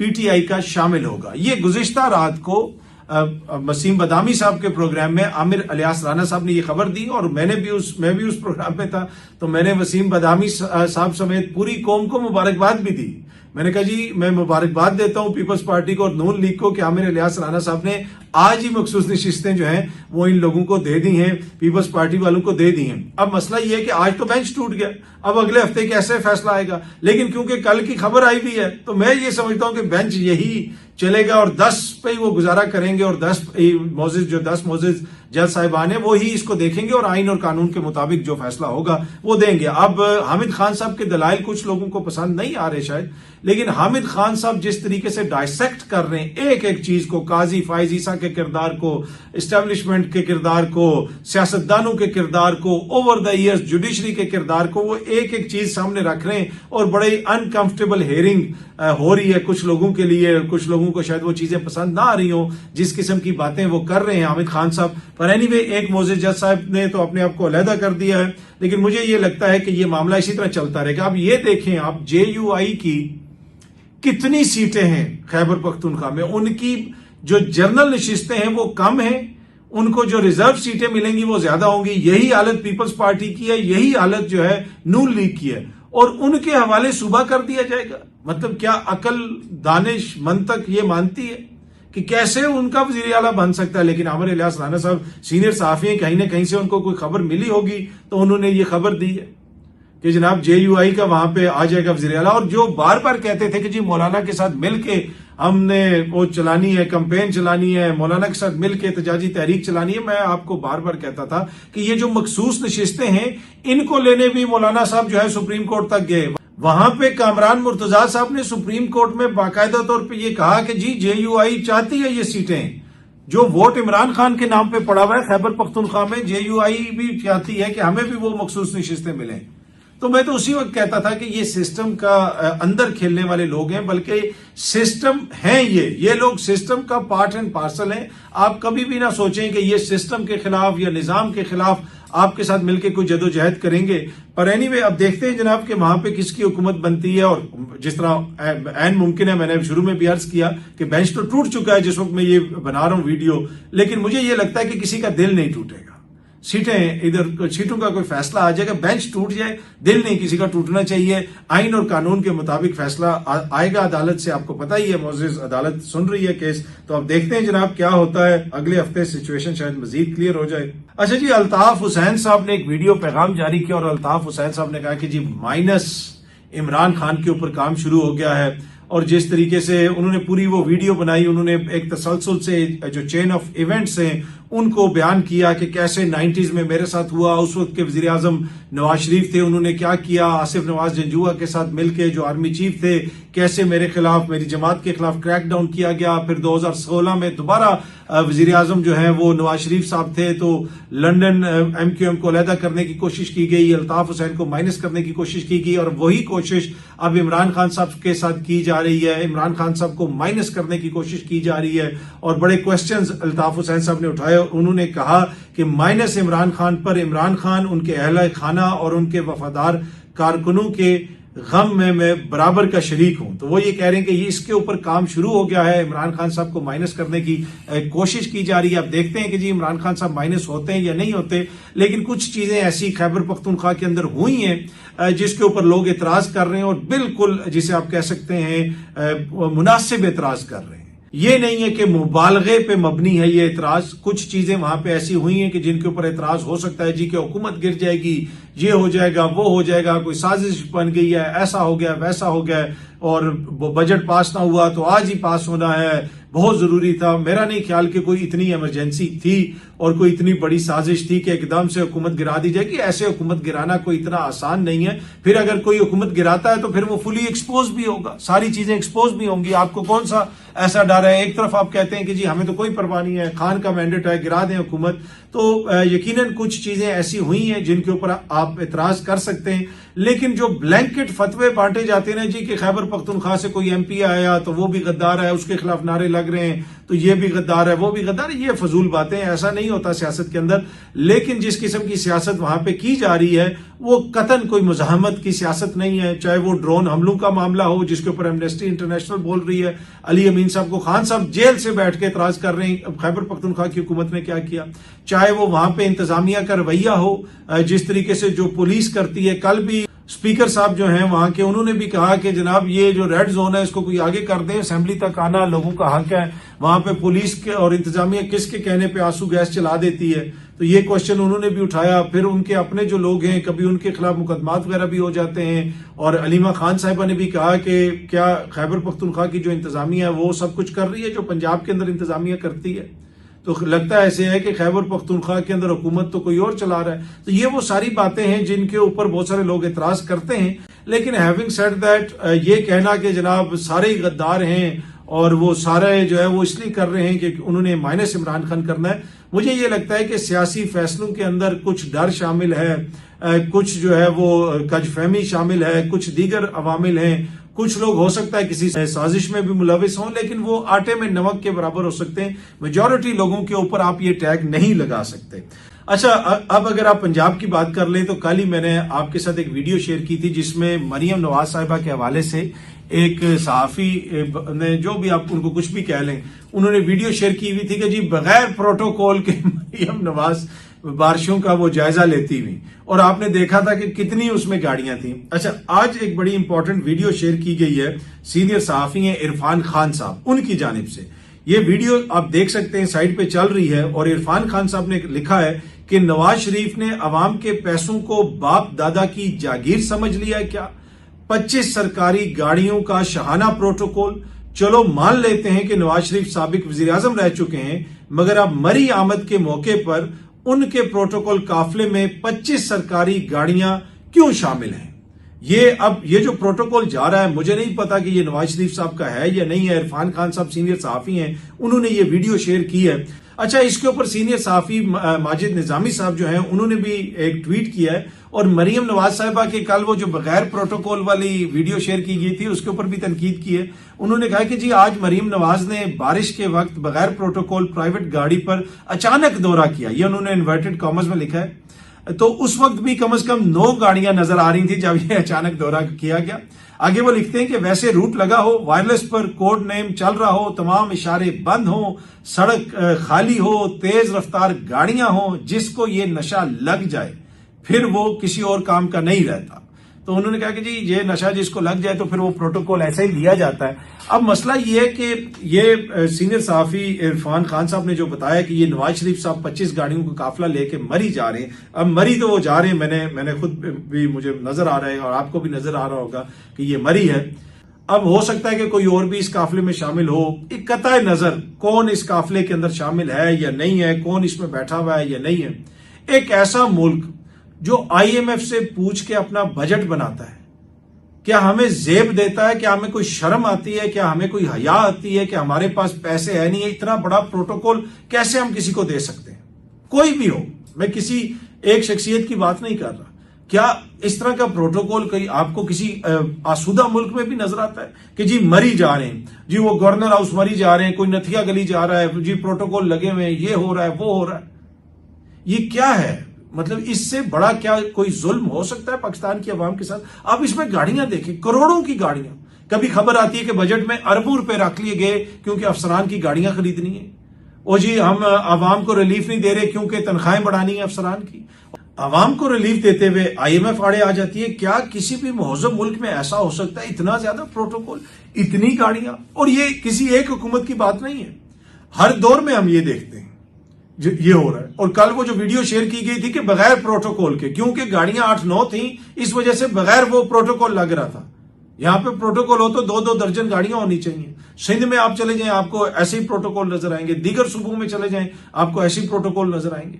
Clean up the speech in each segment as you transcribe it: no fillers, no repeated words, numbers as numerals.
PTI کا شامل ہوگا۔ یہ گزشتہ رات کو وسیم بدامی صاحب کے پروگرام میں عامر الیاس رانا صاحب نے یہ خبر دی، اور میں بھی اس پروگرام میں تھا، تو میں نے وسیم بدامی صاحب سمیت پوری قوم کو مبارکباد بھی دی۔ میں نے کہا جی میں مبارکباد دیتا ہوں پیپلز پارٹی کو اور نون لیگ کو کہ عامر الیاس رانا صاحب نے آج ہی مخصوص نشستیں جو ہیں وہ ان لوگوں کو دے دی ہیں، پیپلز پارٹی والوں کو دے دی ہیں۔ اب مسئلہ یہ ہے کہ آج تو بینچ ٹوٹ گیا، اب اگلے ہفتے کیسے فیصلہ آئے گا، لیکن کیونکہ کل کی خبر آئی بھی ہے تو میں یہ سمجھتا ہوں کہ بینچ یہی چلے گا اور 10 پہ ہی وہ گزارا کریں گے، اور 10 معزز جج صاحبان ہیں وہی اس کو دیکھیں گے اور آئین اور قانون کے مطابق جو فیصلہ ہوگا وہ دیں گے۔ اب حامد خان صاحب کے دلائل کچھ لوگوں کو پسند نہیں آ رہے شاید، لیکن حامد خان صاحب جس طریقے سے ڈائسیکٹ کر رہے ہیں ایک ایک چیز کو، قاضی فائز عیسیٰ کے کردار کو، اسٹیبلشمنٹ کے کردار کو، سیاستدانوں کے کردار کو، اوور دا ایئرز جوڈیشری کے کردار کو، وہ ایک ایک چیز سامنے رکھ رہے ہیں اور بڑے انکمفرٹیبل ہیئرنگ ہو رہی ہے کچھ لوگوں کے لیے، کچھ لوگوں کو شاید وہ چیزیں پسند نہ آ رہی ہوں جس قسم کی باتیں وہ کر رہے ہیں حامد خان صاحب۔ پر اینی وے ایک معزز جج صاحب نے تو اپنے آپ کو علیحدہ کر دیا ہے، لیکن مجھے یہ لگتا ہے کہ یہ معاملہ اسی طرح چلتا رہے گا۔ اب یہ دیکھیں آپ JUI کی کتنی سیٹیں ہیں خیبر پختونخوا میں، ان کی جو جنرل نشستیں ہیں وہ کم ہیں، ان کو جو ریزرو سیٹیں ملیں گی وہ زیادہ ہوں گی۔ یہی حالت پیپلز پارٹی کی ہے، یہی حالت جو ہے نون لیگ کی ہے، اور ان کے حوالے صوبہ کر دیا جائے گا۔ مطلب کیا عقل، دانش، منطق یہ مانتی ہے کہ کیسے ان کا وزیر اعلیٰ بن سکتا ہے؟ لیکن عامر الیاس رانا صاحب سینئر صحافی ہیں، کہیں نہ کہیں سے ان کو کوئی خبر ملی ہوگی تو انہوں نے یہ خبر دی ہے کہ جناب JUI کا وہاں پہ آ جائے گا وزیر اعلیٰ۔ اور جو بار بار کہتے تھے کہ جی مولانا کے ساتھ مل کے ہم نے وہ چلانی ہے، کمپین چلانی ہے، مولانا کے ساتھ مل کے احتجاجی تحریک چلانی ہے، میں آپ کو بار بار کہتا تھا کہ یہ جو مخصوص نشستیں ہیں ان کو لینے بھی مولانا صاحب جو ہے سپریم کورٹ تک گئے۔ وہاں پہ کامران مرتضیٰ صاحب نے سپریم کورٹ میں باقاعدہ طور پہ یہ کہا کہ جی JUI چاہتی ہے یہ سیٹیں، جو ووٹ عمران خان کے نام پہ پڑا ہوا ہے خیبر پختونخوا میں، JUI بھی چاہتی ہے کہ ہمیں بھی وہ مخصوص نشستیں ملیں۔ تو میں تو اسی وقت کہتا تھا کہ یہ سسٹم کا اندر کھیلنے والے لوگ ہیں، بلکہ سسٹم ہیں، یہ لوگ سسٹم کا پارٹ اینڈ پارسل ہیں۔ آپ کبھی بھی نہ سوچیں کہ یہ سسٹم کے خلاف یا نظام کے خلاف آپ کے ساتھ مل کے کوئی جدوجہد کریں گے۔ پر اینی وے اب دیکھتے ہیں جناب کہ وہاں پہ کس کی حکومت بنتی ہے، اور جس طرح عین ممکن ہے، میں نے شروع میں بھی عرض کیا کہ بینچ تو ٹوٹ چکا ہے جس وقت میں یہ بنا رہا ہوں ویڈیو، لیکن مجھے یہ لگتا ہے کہ کسی کا دل نہیں ٹوٹے گا۔ سیٹوں کا کوئی فیصلہ آ جائے گا، بینچ ٹوٹ جائے، دل نہیں کسی کا ٹوٹنا چاہیے۔ آئین اور قانون کے مطابق فیصلہ آئے گا عدالت سے، آپ کو پتہ ہی ہے معزز عدالت سن رہی ہے کیس، تو اب دیکھتے ہیں جناب کیا ہوتا ہے۔ اگلے ہفتے سچویشن شاید مزید کلیئر ہو جائے۔ اچھا جی، الطاف حسین صاحب نے ایک ویڈیو پیغام جاری کیا اور الطاف حسین صاحب نے کہا کہ جی مائنس عمران خان کے اوپر کام شروع ہو گیا ہے، اور جس طریقے سے انہوں نے پوری وہ ویڈیو بنائی، انہوں نے ایک تسلسل سے جو چین آف ایونٹس ہیں ان کو بیان کیا کہ کیسے 90s میں میرے ساتھ ہوا، اس وقت کے وزیر اعظم نواز شریف تھے، انہوں نے کیا کیا، آصف نواز جنجوعہ کے ساتھ مل کے جو آرمی چیف تھے، کیسے میرے خلاف، میری جماعت کے خلاف کریک ڈاؤن کیا گیا۔ پھر 2016 میں دوبارہ وزیر اعظم جو ہیں وہ نواز شریف صاحب تھے، تو لنڈن MQM کو علیحدہ کرنے کی کوشش کی گئی، الطاف حسین کو مائنس کرنے کی کوشش کی گئی، اور وہی کوشش اب عمران خان صاحب کے ساتھ کی جا رہی ہے۔ عمران خان صاحب کو مائنس کرنے کی کوشش کی جا رہی ہے، اور بڑے کوسچنز الطاف حسین صاحب نے اٹھائے۔ انہوں نے کہا کہ مائنس عمران خان پر، عمران خان ان کے اہل خانہ اور ان کے وفادار کارکنوں کے غم میں برابر کا شریک ہوں۔ تو وہ یہ کہہ رہے ہیں کہ اس کے اوپر کام شروع ہو گیا ہے، عمران خان صاحب کو مائنس کرنے کی کوشش کی جا رہی ہے۔ اب دیکھتے ہیں کہ جی عمران خان صاحب مائنس ہوتے ہیں یا نہیں ہوتے، لیکن کچھ چیزیں ایسی خیبر پختونخوا کے اندر ہوئی ہیں جس کے اوپر لوگ اعتراض کر رہے ہیں، اور بالکل جسے آپ کہہ سکتے ہیں مناسب اعتراض کر رہے ہیں۔ یہ نہیں ہے کہ مبالغے پہ مبنی ہے یہ اعتراض، کچھ چیزیں وہاں پہ ایسی ہوئی ہیں کہ جن کے اوپر اعتراض ہو سکتا ہے جی کہ حکومت گر جائے گی، یہ ہو جائے گا، وہ ہو جائے گا، کوئی سازش بن گئی ہے، ایسا ہو گیا، ویسا ہو گیا، اور بجٹ پاس نہ ہوا تو آج ہی پاس ہونا ہے، بہت ضروری تھا۔ میرا نہیں خیال کہ کوئی اتنی ایمرجنسی تھی اور کوئی اتنی بڑی سازش تھی کہ ایک دم سے حکومت گرا دی جائے گی۔ ایسے حکومت گرانا کوئی اتنا آسان نہیں ہے۔ پھر اگر کوئی حکومت گراتا ہے تو پھر وہ فلی ایکسپوز بھی ہوگا، ساری چیزیں ایکسپوز بھی ہوں گی۔ آپ کو کون سا ایسا ڈر ہے؟ ایک طرف آپ کہتے ہیں کہ جی ہمیں تو کوئی پرواہ نہیں ہے، خان کا مینڈیٹ ہے، گرا دیں حکومت، تو یقیناً کچھ چیزیں ایسی ہوئی ہیں جن کے اوپر آپ اعتراض کر سکتے ہیں، لیکن جو بلینکٹ فتوے بانٹے جاتے ہیں جی کہ خیبر پختونخوا سے کوئی MP آیا تو وہ بھی غدار ہے، اس کے خلاف نعرے لگ رہے ہیں تو یہ بھی غدار ہے، وہ بھی غدار ہے، یہ فضول باتیں، ایسا نہیں ہوتا سیاست کے اندر۔ لیکن جس قسم کی سیاست وہاں پہ کی جا رہی ہے وہ قطن کوئی مزاحمت کی سیاست نہیں ہے. چاہے وہ ڈرون حملوں کا معاملہ ہو جس کے اوپر ایمنسٹی انٹرنیشنل بول رہی ہے, علی امین صاحب کو خان صاحب جیل سے بیٹھ کے اعتراض کر رہے ہیں خیبر پختونخوا کی حکومت نے کیا کیا, چاہے وہ وہاں پہ انتظامیہ کا رویہ ہو جس طریقے سے جو پولیس کرتی ہے. کل بھی اسپیکر صاحب جو ہیں وہاں کے, انہوں نے بھی کہا کہ جناب یہ جو ریڈ زون ہے اس کو کوئی آگے کر دیں, اسمبلی تک آنا لوگوں کا حق ہے, وہاں پہ پولیس کے اور انتظامیہ کس کے کہنے پہ آنسو گیس چلا دیتی ہے. تو یہ کوشچن انہوں نے بھی اٹھایا. پھر ان کے اپنے جو لوگ ہیں کبھی ان کے خلاف مقدمات وغیرہ بھی ہو جاتے ہیں, اور علیمہ خان صاحبہ نے بھی کہا کہ کیا خیبر پختونخوا کی جو انتظامیہ ہے وہ سب کچھ کر رہی ہے جو پنجاب کے اندر انتظامیہ کرتی ہے. تو لگتا ہے ایسے ہے کہ خیبر پختونخوا کے اندر حکومت تو کوئی اور چلا رہا ہے. تو یہ وہ ساری باتیں ہیں جن کے اوپر بہت سارے لوگ اعتراض کرتے ہیں. لیکن ہیونگ سیڈ دیٹ, یہ کہنا کہ جناب سارے ہی غدار ہیں اور وہ سارے جو ہے وہ اس لیے کر رہے ہیں کہ انہوں نے مائنس عمران خان کرنا ہے, مجھے یہ لگتا ہے کہ سیاسی فیصلوں کے اندر کچھ ڈر شامل ہے, کچھ جو ہے وہ کج فہمی شامل ہے, کچھ دیگر عوامل ہیں. کچھ لوگ ہو سکتا ہے کسی سازش میں بھی ملوث ہوں, لیکن وہ آٹے میں نمک کے برابر ہو سکتے ہیں. میجورٹی لوگوں کے اوپر آپ یہ ٹیگ نہیں لگا سکتے. اچھا, اب اگر آپ پنجاب کی بات کر لیں تو کل ہی میں نے آپ کے ساتھ ایک ویڈیو شیئر کی تھی جس میں مریم نواز صاحبہ کے حوالے سے ایک صحافی نے, جو بھی آپ ان کو کچھ بھی کہہ لیں, انہوں نے ویڈیو شیئر کی ہوئی تھی کہ جی بغیر پروٹوکول کے مریم نواز بارشوں کا وہ جائزہ لیتی ہوئی, اور آپ نے دیکھا تھا کہ کتنی اس میں گاڑیاں تھیں. اچھا, آج ایک بڑی امپورٹنٹ ویڈیو شیئر کی گئی ہے, سینئر صحافی ہیں عرفان خان صاحب, ان کی جانب سے. یہ ویڈیو آپ دیکھ سکتے ہیں, سائٹ پہ چل رہی ہے, اور عرفان خان صاحب نے لکھا ہے کہ نواز شریف نے عوام کے پیسوں کو باپ دادا کی جاگیر سمجھ لیا ہے کیا؟ 25 سرکاری گاڑیوں کا شاہانہ پروٹوکول. چلو مان لیتے ہیں کہ نواز شریف سابق وزیر اعظم رہ چکے ہیں, مگر اب مری آمد کے موقع پر ان کے پروٹوکول قافلے میں 25 سرکاری گاڑیاں کیوں شامل ہیں؟ یہ جو پروٹوکول جا رہا ہے, مجھے نہیں پتا کہ یہ نواز شریف صاحب کا ہے یا نہیں ہے. عرفان خان صاحب سینئر صحافی ہیں, انہوں نے یہ ویڈیو شیئر کی ہے. اچھا, اس کے اوپر سینئر صحافی ماجد نظامی صاحب جو ہیں انہوں نے بھی ایک ٹویٹ کیا ہے, اور مریم نواز صاحبہ کے کل وہ جو بغیر پروٹوکول والی ویڈیو شیئر کی گئی تھی اس کے اوپر بھی تنقید کی ہے. انہوں نے کہا کہ جی آج مریم نواز نے بارش کے وقت بغیر پروٹوکول پرائیویٹ گاڑی پر اچانک دورہ کیا. یہ انہوں نے انورٹڈ کامرز میں لکھا ہے. تو اس وقت بھی کم از کم 9 گاڑیاں نظر آ رہی تھی جب یہ اچانک دورہ کیا گیا. آگے وہ لکھتے ہیں کہ ویسے روٹ لگا ہو, وائرلیس پر کوڈ نیم چل رہا ہو, تمام اشارے بند ہوں, سڑک خالی ہو, تیز رفتار گاڑیاں ہوں, جس کو یہ نشہ لگ جائے پھر وہ کسی اور کام کا نہیں رہتا. تو انہوں نے کہا کہ جی یہ نشہ جس کو لگ جائے تو پھر وہ پروٹوکول ایسا ہی لیا جاتا ہے. اب مسئلہ یہ ہے کہ یہ سینئر صحافی عرفان خان صاحب نے جو بتایا کہ یہ نواز شریف صاحب 25 گاڑیوں کا قافلہ لے کے مری جا رہے ہیں. اب مری تو وہ جا رہے ہیں, میں نے خود بھی, مجھے نظر آ رہا ہے اور آپ کو بھی نظر آ رہا ہوگا کہ یہ مری ہے. اب ہو سکتا ہے کہ کوئی اور بھی اس قافلے میں شامل ہو. ایک قطع نظر کون اس قافلے کے اندر شامل ہے یا نہیں ہے, کون اس میں بیٹھا ہوا ہے یا نہیں ہے. ایک ایسا ملک جو آئی ایم ایف سے پوچھ کے اپنا بجٹ بناتا ہے, کیا ہمیں زیب دیتا ہے, کیا ہمیں کوئی شرم آتی ہے, کیا ہمیں کوئی حیا آتی ہے کہ ہمارے پاس پیسے ہے نہیں ہے, اتنا بڑا پروٹوکول کیسے ہم کسی کو دے سکتے ہیں؟ کوئی بھی ہو, میں کسی ایک شخصیت کی بات نہیں کر رہا. کیا اس طرح کا پروٹوکول کوئی آپ کو کسی آسودہ ملک میں بھی نظر آتا ہے کہ جی مری جا رہے ہیں, جی وہ گورنر ہاؤس مری جا رہے ہیں, کوئی نتھیا گلی جا رہا ہے, جی پروٹوکول لگے ہوئے ہیں, یہ ہو رہا ہے, وہ ہو رہا ہے. یہ کیا ہے؟ مطلب اس سے بڑا کیا کوئی ظلم ہو سکتا ہے پاکستان کی عوام کے ساتھ؟ آپ اس میں گاڑیاں دیکھیں, کروڑوں کی گاڑیاں. کبھی خبر آتی ہے کہ بجٹ میں اربوں روپے رکھ لیے گئے کیونکہ افسران کی گاڑیاں خریدنی ہیں. اور جی ہم عوام کو ریلیف نہیں دے رہے کیونکہ تنخواہیں بڑھانی ہیں افسران کی. عوام کو ریلیف دیتے ہوئے آئی ایم ایف آڑے آ جاتی ہے. کیا کسی بھی مہذب ملک میں ایسا ہو سکتا ہے؟ اتنا زیادہ پروٹوکول, اتنی گاڑیاں, اور یہ کسی ایک حکومت کی بات نہیں ہے, ہر دور میں ہم یہ دیکھتے ہیں یہ ہو رہا ہے. اور کل وہ جو ویڈیو شیئر کی گئی تھی کہ بغیر پروٹوکول کے, کیونکہ گاڑیاں 8-9 تھیں اس وجہ سے بغیر وہ پروٹوکول لگ رہا تھا. یہاں پہ پروٹوکول ہو تو 2-2 درجن گاڑیاں ہونی چاہیے. سندھ میں آپ چلے جائیں آپ کو ایسے ہی پروٹوکول نظر آئیں گے, دیگر صوبوں میں چلے جائیں آپ کو ایسے ہی پروٹوکول نظر آئیں گے.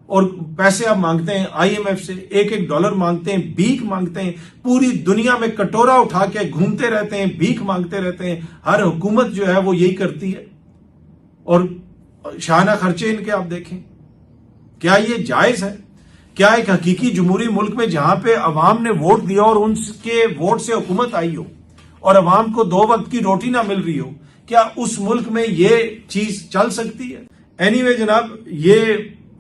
اور پیسے آپ مانگتے ہیں آئی ایم ایف سے, $1 مانگتے ہیں, بھیک مانگتے ہیں, پوری دنیا میں کٹورا اٹھا کے گھومتے رہتے ہیں, بھیک مانگتے رہتے ہیں. ہر حکومت جو ہے وہ یہی کرتی ہے. اور شاہانہ خرچے ان کے آپ دیکھیں, کیا یہ جائز ہے؟ کیا ایک حقیقی جمہوری ملک میں جہاں پہ عوام نے ووٹ دیا اور ان کے ووٹ سے حکومت آئی ہو اور عوام کو 2 وقت کی روٹی نہ مل رہی ہو, کیا اس ملک میں یہ چیز چل سکتی ہے؟ اینی وے جناب, یہ